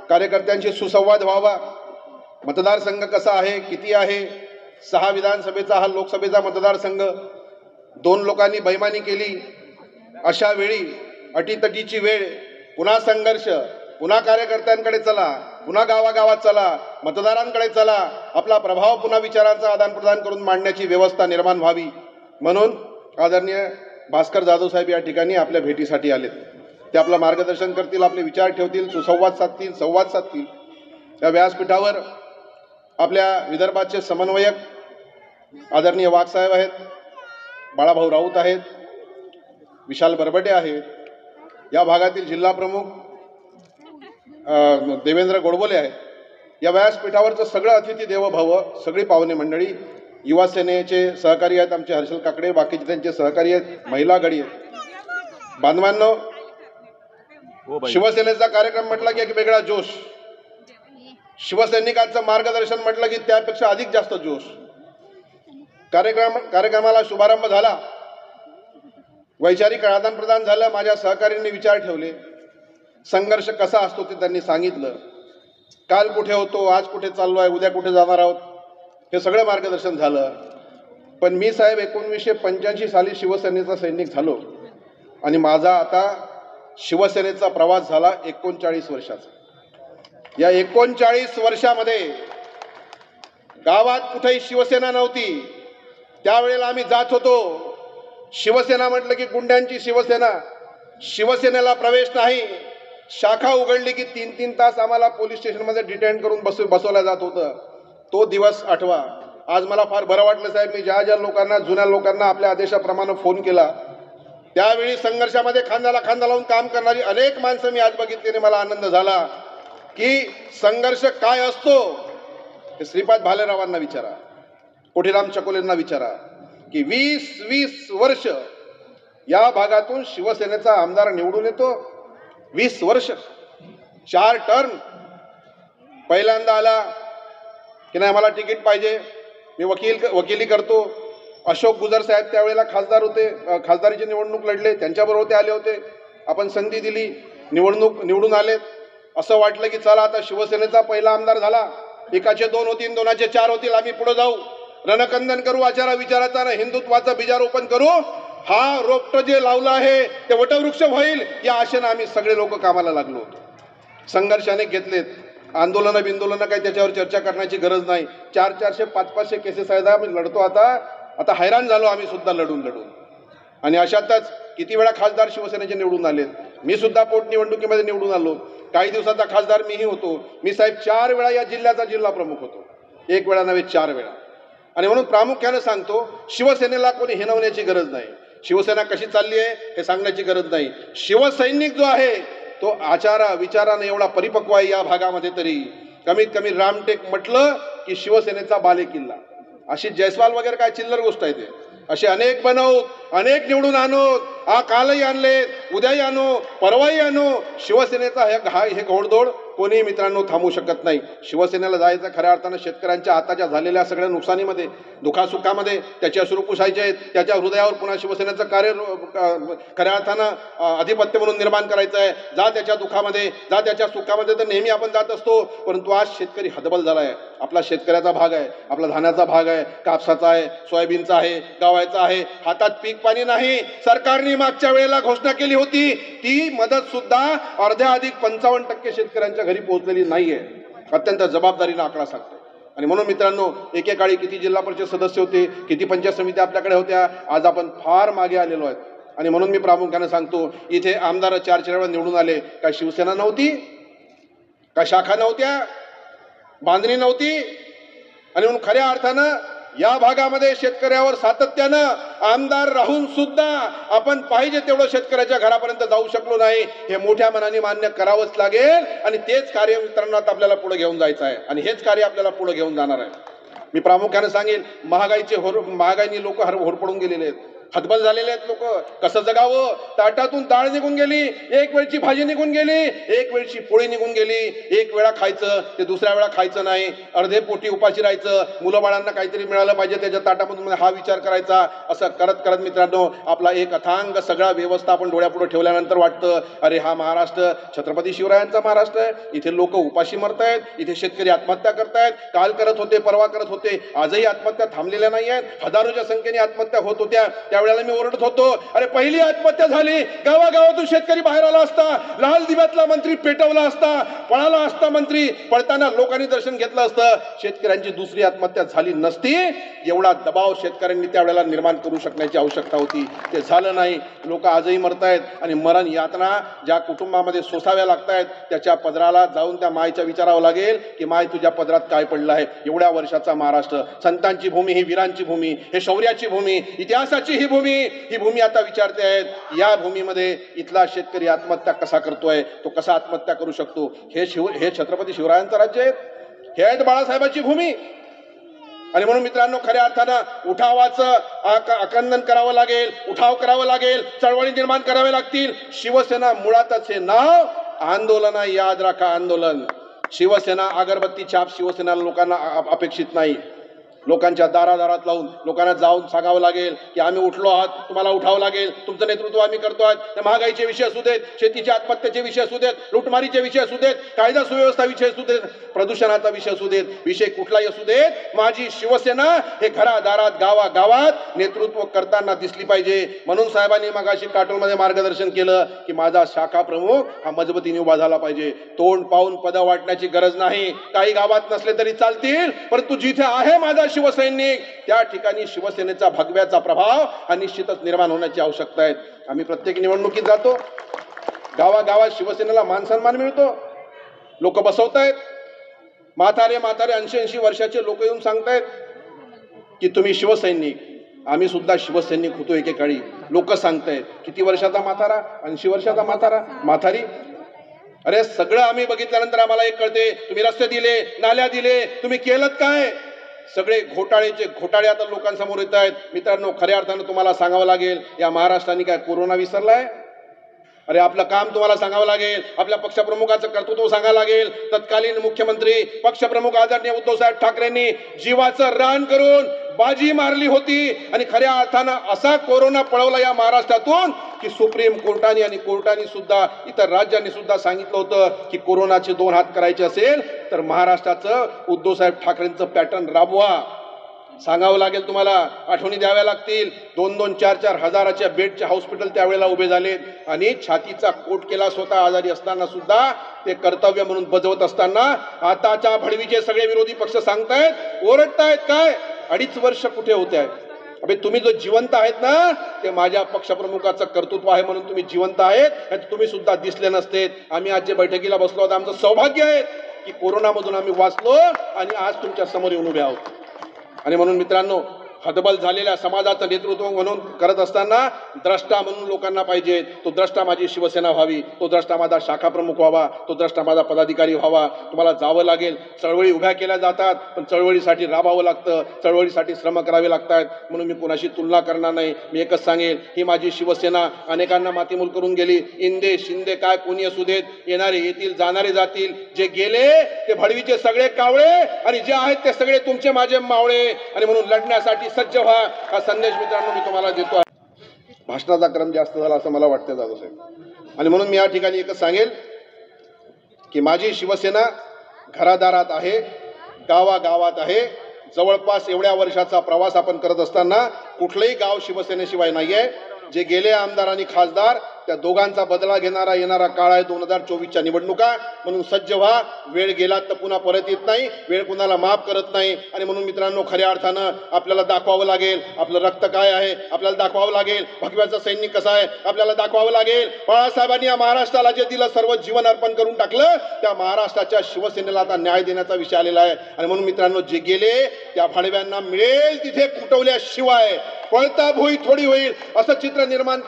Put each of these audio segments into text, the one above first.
कार्यकर्त्यांशी सुसंवाद व्हावा, मतदारसंघ कसा आहे, किती आहे, 6 विधानसभेचा हा लोकसभेचा मतदारसंघ, 2 लोकांनी बैमानी केली, अशा वेळी अटीतटीची वेळ, पुन्हा संघर्ष, पुन्हा कार्यकर्त्यांकडे चला, पुन्हा गावागावात चला, मतदारांकडे चला, आपला प्रभाव पुन्हा विचारांचा आदानप्रदान करून मांडण्याची व्यवस्था निर्माण व्हावी, म्हणून आदरणीय भास्कर जाधव साहेब या ठिकाणी आपल्या भेटीसाठी आलेत. ते आपलं मार्गदर्शन करतील, आपले विचार ठेवतील, सुसंवाद साधतील, संवाद साधतील. या व्यासपीठावर आपल्या विदर्भाचे समन्वयक आदरणीय वाघसाहेब आहेत, बाळाभाऊ राऊत आहेत, विशाल बरबटे आहेत, या भागातील जिल्हा प्रमुख देवेंद्र गोडबोले आहेत. या व्यासपीठावरचं सगळं अतिथी देवो भव, सगळी पाहुणे मंडळी, युवा सेनेचे सहकारी आहेत आमचे हर्षल काकडे, बाकीचे त्यांचे सहकारी आहेत, महिला गडी आहेत. बांधवांनो, शिवसेनेचा कार्यक्रम म्हटला की एक वेगळा जोश, शिवसैनिकांचं मार्गदर्शन म्हटलं की त्यापेक्षा अधिक जास्त जोश. कार्यक्रमाला शुभारंभ झाला, वैचारिक आदानप्रदान झालं, माझ्या सहकाऱ्यांनी विचार ठेवले, संघर्ष कसा असतो ते त्यांनी सांगितलं, काल कुठे होतो, आज कुठे चाललो आहे, उद्या कुठे जाणार आहोत, हे सगळं मार्गदर्शन झालं. पण मी साहेब 1985 साली शिवसेनेचा सैनिक झालो आणि माझा आता शिवसेनेचा प्रवास झाला 39 वर्षाचा. या 39 वर्षामध्ये गावात कुठेही शिवसेना नव्हती. त्यावेळेला आम्ही जात होतो, शिवसेना म्हटलं की गुंड्यांची शिवसेना, शिवसेनेला प्रवेश नाही. शाखा उघडली की 3-3 तास आम्हाला पोलीस स्टेशनमध्ये डिटेन करून बसवलं जात होतं. तो दिवस आठवा. आज मला फार बरं वाटलं साहेब, मी ज्या लोकांना, जुन्या लोकांना आपल्या आदेशाप्रमाणे फोन केला, त्यावेळी संघर्षामध्ये खांद्याला खांदा लावून काम करणारी अनेक माणसं मी आज बघितल्याने मला आनंद झाला की संघर्ष काय असतो हे श्रीपाद भालेरावांना विचारा, कोठीराम चकोलेंना विचारा की 20 वर्ष या भागातून शिवसेनेचा आमदार निवडून येतो. 20 वर्ष, 4 टर्म. पहिल्यांदा आला की नाही मला तिकीट पाहिजे, मी वकिली करतो. अशोक गुजर साहेब त्यावेळेला खासदार होते, खासदारीची निवडणूक लढले, त्यांच्याबरोबर ते आले होते. आपण संधी दिली, निवडून आलेत. असं वाटलं की चला आता शिवसेनेचा पहिला आमदार झाला, एकाचे 2 होतील, 2चे 4 होतील, आम्ही पुढे जाऊ, रणकंदन करू, आचारा विचाराचा ना हिंदुत्वाचं बीजारोपण करू, हा रोपटं जे लावलं आहे ते वटवृक्ष होईल, या आशेनं आम्ही सगळे लोक कामाला लागलो होतो. संघर्ष अनेक घेतलेत, आंदोलनं बिंदोलनं काही त्याच्यावर चर्चा करण्याची गरज नाही. 400-400, 500-500 केसेस आहेत, आम्ही लढतो. आता हैराण झालो आम्ही सुद्धा लढून. आणि अशातच किती वेळा खासदार शिवसेनेचे निवडून आलेत. मी सुद्धा पोटनिवडणुकीमध्ये निवडून आलो. काही दिवसाचा खासदार मीही होतो. मी साहेब 4 वेळा या जिल्ह्याचा जिल्हा प्रमुख होतो, 1 वेळा नव्हे 4 वेळा. आणि म्हणून प्रामुख्याने सांगतो, शिवसेनेला कोणी हिणवण्याची गरज नाही, शिवसेना कशी चालली आहे हे सांगण्याची गरज नाही. शिवसैनिक जो आहे तो आचारा विचाराने एवढा परिपक्व आहे या भागामध्ये, तरी कमीत कमी रामटेक म्हटलं की शिवसेनेचा बालेकिल्ला. अशी जयस्वाल वगैरे काय चिल्लर गोष्ट आहे ते. असे अनेक बनवूत, अनेक निवडून आणूत, कालही आणलेत, उद्याही आणू, परवाही आणू. शिवसेनेचा हे घोडदौड कोणी मित्रांनो थांबवू शकत नाही. शिवसेनेला जायचं खऱ्या अर्थानं शेतकऱ्यांच्या आताच्या झालेल्या सगळ्या नुकसानीमध्ये, दुखासुखामध्ये त्याच्या अश्रू पुसायचे आहेत. त्याच्या हृदयावर पुन्हा शिवसेनेचं कार्य खऱ्या अर्थानं अधिपत्य म्हणून निर्माण करायचं आहे. जा त्याच्या दुःखामध्ये, जा त्याच्या सुखामध्ये, तर नेहमी आपण जात असतो. परंतु आज शेतकरी हतबल झाला आहे. आपला शेतकऱ्याचा भाग आहे, आपला धान्याचा भाग आहे, कापसाचा आहे, सोयाबीनचा आहे, गव्हाचा आहे. हातात पीक पाणी नाही. सरकारने मागच्या वेळेला घोषणा केली होती, ती मदत सुद्धा अर्ध्या अधिक 55% शेतकऱ्यांच्या घरी पोहोचलेली नाहीये. अत्यंत जबाबदारीने आकडा सांगतो. आणि म्हणून मित्रांनो, एकेकाळी किती जिल्हा परिषद सदस्य होते, किती पंचायत समित्या आपल्याकडे होत्या, आज आपण फार मागे आलेलो आहेत. आणि म्हणून मी प्रामुख्याने सांगतो, इथे आमदार 4 वेळा निवडून आले. काय शिवसेना नव्हती? काय शाखा नव्हत्या? बांधणी नव्हती? आणि म्हणून खऱ्या अर्थानं या भागामध्ये शेतकऱ्यावर सातत्यानं आमदार राहून सुद्धा आपण पाहिजे तेवढं शेतकऱ्याच्या घरापर्यंत जाऊ शकलो नाही. हे मोठ्या मनाने मान्य करावंच लागेल. आणि तेच कार्य मित्रांनो आपल्याला पुढे घेऊन जायचं आहे, आणि हेच कार्य आपल्याला पुढे घेऊन जाणार आहे. मी प्रामुख्याने सांगेन, महागाईने लोक होरपळून गेलेले आहेत. हतबल झालेले आहेत लोक. कसं जगावं? ताटातून डाळ निघून गेली, एक वेळची भाजी निघून गेली, एक वेळची पोळी निघून गेली. एक वेळा खायचं ते दुसऱ्या वेळा खायचं नाही, अर्धे पोटी उपाशी राहायचं, मुलं बाळांना काहीतरी मिळालं पाहिजे त्याच्या ताटामधून हा विचार करायचा. असं करत करत मित्रांनो आपला एक अथांग सगळा व्यवस्था आपण डोळ्यापुढे ठेवल्यानंतर वाटतं अरे हा महाराष्ट्र छत्रपती शिवरायांचा महाराष्ट्र आहे. इथे लोक उपाशी मरतायत, इथे शेतकरी आत्महत्या करतायत. काल करत होते, परवा करत होते, आजही आत्महत्या थांबलेल्या नाही आहेत. हजारोच्या संख्येने आत्महत्या होत होत्या. त्यावेळेला मी ओरडत होतो अरे पहिली आत्महत्या झाली, गावागावातून शेतकरी बाहेर आला असता, लाल दिव्यातला मंत्री पेटवला असता, पळाला असता मंत्री, पळताना लोकांनी दर्शन घेतलं असतं, शेतकऱ्यांची दुसरी आत्महत्या झाली नसती. एवढा दबाव शेतकऱ्यांनी त्यावेळेला निर्माण करू शकण्याची आवश्यकता होती. ते झालं नाही. लोक आजही मरतायत आणि मरण यातना ज्या कुटुंबामध्ये सोसाव्या लागतायत त्याच्या पदराला जाऊन त्या मायच्या विचारावं लागेल की माय तुझ्या पदरात काय पडलं आहे. एवढ्या वर्षाचा महाराष्ट्र, संतांची भूमी, ही वीरांची भूमी, हे शौर्याची भूमी, इतिहासाची ही भूमी आता विचारते आहेत या भूमीमध्ये इथला शेतकरी आत्महत्या कसा करतोय, तो कसा आत्महत्या करू शकतो. हे छत्रपती शिवरायांचं राज्य आहे, हे आहेत बाळासाहेबांची भूमी. आणि म्हणून मित्रांनो खऱ्या अर्थानं उठावाचं आकंदन करावं लागेल, उठाव करावं लागेल, चळवळी निर्माण करावे लागतील. शिवसेना मुळातच हे नाव आंदोलन आहे, याद राखा, आंदोलन. शिवसेना अगरबत्ती छाप शिवसेना लोकांना अपेक्षित नाही. लोकांच्या दारादारात लावून लोकांना जाऊन सांगावं लागेल की आम्ही उठलो आहात, तुम्हाला उठावं लागेल, तुमचं नेतृत्व आम्ही करतो आहोत. ते महागाईचे विषय असू देत, शेतीच्या आत्महत्येचे विषय असू देत, लुटमारीचे विषय असू देत, कायदा सुव्यवस्था विषय असू देत, प्रदूषणाचा विषय असू देत, विषय कुठलाही असू देत, माझी शिवसेना हे घरादारात गावागावात नेतृत्व करताना दिसली पाहिजे. म्हणून साहेबांनी मगाशी काटोलमध्ये मार्गदर्शन केलं की माझा शाखा प्रमुख हा मजबूतीने उभा झाला पाहिजे. तोंड पाहून पद वाटण्याची गरज नाही. काही गावात नसले तरी चालतील, परंतु जिथे आहे माझा शिवसैनिक त्या ठिकाणी शिवसेनेचा भगव्याचा प्रभाव हा निश्चितच निर्माण होण्याची आवश्यकता आहे. आम्ही प्रत्येक निवडणुकीत जातो, गावागावात शिवसेनेला मान सन्मान मिळतो. लोक बसवतायत, म्हातारे 80-80 वर्षाचे लोक येऊन सांगतायत की तुम्ही शिवसैनिक. आम्ही सुद्धा शिवसैनिक होतो एकेकाळी. लोक सांगतायत किती वर्षाचा म्हातारा, 80 वर्षाचा म्हातारी. अरे सगळं आम्ही बघितल्यानंतर आम्हाला एक कळते, तुम्ही रस्ते दिले, नाल्या दिले, तुम्ही केलं काय? सगळे घोटाळे आता लोकांसमोर येत आहेत. मित्रांनो खऱ्या अर्थानं तुम्हाला सांगावं लागेल या महाराष्ट्राने काय कोरोना विसरलाय? अरे आपलं काम तुम्हाला सांगावं लागेल, आपल्या पक्षप्रमुखाचं कर्तृत्व सांगावं लागेल. तत्कालीन मुख्यमंत्री पक्षप्रमुख आदरणीय उद्धवसाहेब ठाकरेंनी जीवाचं रान करून बाजी मारली होती आणि खऱ्या अर्थानं असा कोरोना पळवला या महाराष्ट्रातून की सुप्रीम कोर्टाने आणि कोर्टाने सुद्धा इतर राज्यांनी सुद्धा सांगितलं होतं की कोरोनाचे 2 हात करायचे असेल तर महाराष्ट्राचं उद्धवसाहेब ठाकरेंचं पॅटर्न राबवा. सांगावं लागेल तुम्हाला, आठवणी द्याव्या लागतील. 2-2, 4-4 हजाराच्या बेडचे हॉस्पिटल त्यावेळेला उभे झालेत आणि छातीचा कोट केला स्वतः आजारी असताना सुद्धा ते कर्तव्य म्हणून बजावत असताना आताच्या भडवीचे सगळे विरोधी पक्ष सांगतायत, ओरडतायत काय 2.5 वर्ष कुठे होते आहेत? अबे तुम्ही जो जिवंत आहेत ना ते माझ्या पक्षप्रमुखाचं कर्तृत्व आहे म्हणून तुम्ही जिवंत आहेत. तुम्ही सुद्धा दिसले नसते. आम्ही आज जे बैठकीला बसलो आहोत आमचं सौभाग्य आहे की कोरोनामधून आम्ही वाचलो आणि आज तुमच्या समोर येऊन उभे आहोत. आणि म्हणून मित्रांनो हतबल झालेल्या समाजाचं नेतृत्व म्हणून करत असताना द्रष्टा म्हणून लोकांना पाहिजे. तो द्रष्टा माझी शिवसेना व्हावी, तो द्रष्टा माझा शाखा प्रमुख व्हावा, तो द्रष्टा माझा पदाधिकारी व्हावा. तुम्हाला जावं लागेल. चळवळी उभ्या केल्या जातात पण चळवळीसाठी राबावं लागतं, चळवळीसाठी श्रम करावे लागतात. म्हणून मी कोणाशी तुलना करणार नाही. मी एकच सांगेल, ही माझी शिवसेना अनेकांना मातीमूल करून गेली. इंदे शिंदे काय कोणी असू देत, येणारे येतील, जाणारे जातील. जे गेले ते भडवीचे सगळे कावळे आणि जे आहेत ते सगळे तुमचे माझे मावळे. आणि म्हणून लढण्यासाठी सज्ज व्हा हा संदेश मित्रांनो मी तुम्हाला देतो आहे. भाषणाचा क्रम जास्त झाला असं मला वाटतं दादासाहेब. आणि म्हणून मी या ठिकाणी एकच सांगेल की माझी शिवसेना घरादारात आहे, गावागावात आहे. जवळपास एवढ्या वर्षाचा प्रवास आपण करत असताना कुठलंही गाव शिवसेनेशिवाय नाही आहे. जे गेले आमदार आणि खासदार त्या दोघांचा बदला घेणारा येणारा काळ आहे 2024च्या निवडणुका. म्हणून सज्ज व्हा. वेळ गेला तर पुन्हा परत येत नाही, वेळ कुणाला माफ करत नाही. आणि म्हणून मित्रांनो खऱ्या अर्थानं आपल्याला दाखवावं लागेल आपलं रक्त काय आहे, आपल्याला दाखवावं लागेल भगव्याचा सैनिक कसा आहे, आपल्याला दाखवावं लागेल. बाळासाहेबांनी या महाराष्ट्राला जे दिलं सर्व जीवन अर्पण करून टाकलं, त्या महाराष्ट्राच्या शिवसेनेला आता न्याय देण्याचा विषय आलेला आहे. आणि म्हणून मित्रांनो जे गेले त्या भाडव्यांना मिळेल तिथे कुटवल्याशिवाय पळता भुई थोडी होईल असं चित्र निर्माण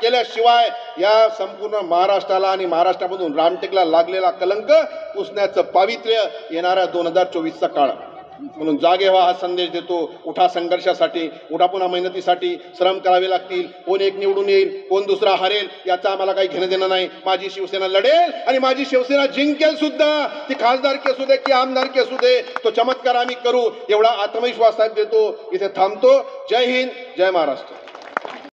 केल्याशिवाय या संपूर्ण महाराष्ट्राला आणि महाराष्ट्रामधून रामटेकला लागलेला कलंक पुसण्याचं पावित्र्य येणाऱ्या 2024चा काळ म्हणून जागे व्हा हा संदेश देतो. उठा संघर्षासाठी, उठा पुन्हा मेहनतीसाठी, श्रम करावे लागतील. कोण एक निवडून येईल, कोण दुसरा हरेल याचा आम्हाला काही घेणं देणं नाही. माझी शिवसेना लढेल आणि माझी शिवसेना जिंकेल सुद्धा. ती खासदारकी असू दे की आमदारकी असू दे, तो चमत्कार आम्ही करू एवढा आत्मविश्वास देतो. इथे थांबतो. जय हिंद, जय महाराष्ट्र.